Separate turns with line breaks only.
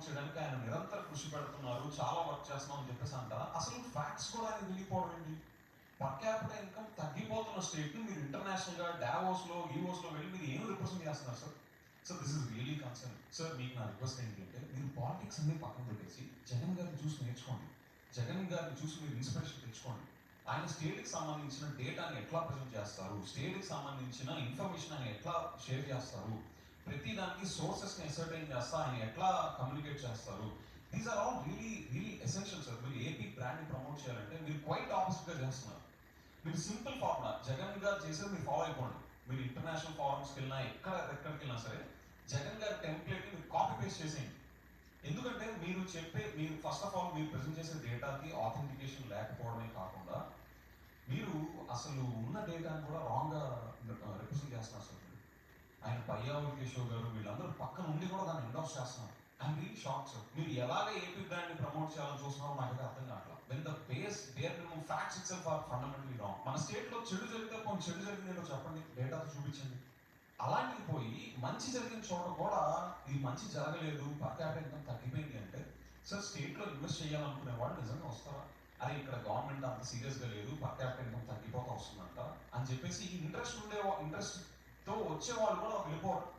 Promote చేయడానికి ఆయన నిరంతర కృషి పెడుతున్నారు, చాలా వర్క్ చేస్తున్నాం అని చెప్పేసి అంటారా? అసలు ఫ్యాక్ట్స్ కూడా ఆయన వెళ్ళిపోవడం ఏంటి? పర్ క్యాపిటల్ ఇన్కమ్ తగ్గిపోతున్న స్టేట్ మీరు ఇంటర్నేషనల్ గా డావోస్ లో వెళ్ళి మీరు ఏం రిప్రజెంట్ చేస్తున్నారు sir? So this is really concern sir. మీకు నా రిక్వెస్ట్ ఏంటంటే మీరు పాలిటిక్స్ అన్ని పక్కన పెట్టేసి జగన్ గారిని చూసి నేర్చుకోండి, జగన్ గారిని చూసి మీరు ఇన్స్పిరేషన్ తెచ్చుకోండి. ఆయన స్టేట్కి సంబంధించిన డేటాని ఎట్లా ప్రజెంట్ చేస్తారు, స్టేట్కి సంబంధించిన ఇన్ఫర్మేషన్ ఆయన ఎట్లా షేర్ చేస్తారు, ప్రతి దానికి సోర్సెస్ని అసర్టైన్ చేస్తా ఆయన ఎట్లా కమ్యూనికేట్ చేస్తారు. These are all really essential sir. మీరు ఏపీ బ్రాండ్ని ప్రమోట్ చేయాలంటే మీరు క్వైట్ ఆపోజిట్గా చేస్తున్నారు. మీరు సింపుల్ ఫార్ములా జగన్ గారు చేసేది మీరు ఫాలో అయిపోండి. మీరు ఇంటర్నేషనల్ ఫారమ్స్కి వెళ్ళినా ఎక్కడికి వెళ్ళినా సరే జగన్ గారి టెంప్లెట్ని మీరు కాపీ పేస్ట్ చేసేయండి. ఎందుకంటే మీరు ఫస్ట్ ఆఫ్ ఆల్ మీరు ప్రజెంట్ చేసే డేటాకి ఆథెంటికేషన్ లేకపోవడమే కాకుండా మీరు అసలు ఉన్న డేటాని కూడా రాంగ్గా రిప్రజెంట్ చేస్తున్నారు సార్. ఆయన పయ్యావుల కేశవ్ గారు వీళ్ళందరూ పక్కన ఉండి కూడా దాన్ని ఎండోర్స్ చేస్తున్నారు. I'm really shock sir. మీరు ఎలాగ ఏపీ బ్రాండ్ని ప్రమోట్ చేయాలని చూస్తున్నారో నాకైతే అర్థం కావట్లేదు. When the bare minimum facts itself are fundamentally wrong. మన స్టేట్లో చెడు జరిగితే చెడు జరిగిందేదో చెప్పండి, డేటాతో చూపించండి. అలాంటివి పోయి మంచి జరిగిన చోట కూడా ఇది మంచి జరగలేదు, పర్ క్యాపిటల్ ఇన్కమ్ తగ్గిపోయింది అంటే సార్ స్టేట్లో ఇన్వెస్ట్ చేయాలనుకునే వాళ్ళు నిజంగా వస్తారా? అరే ఇక్కడ గవర్నమెంట్ అంత సీరియస్గా లేదు, పర్ క్యాపిటల్ ఇన్కమ్ తగ్గిపోతా వస్తుందంట అని చెప్పేసి ఇంట్రెస్ట్తో వచ్చే వాళ్ళు కూడా వెళ్ళిపోవడం.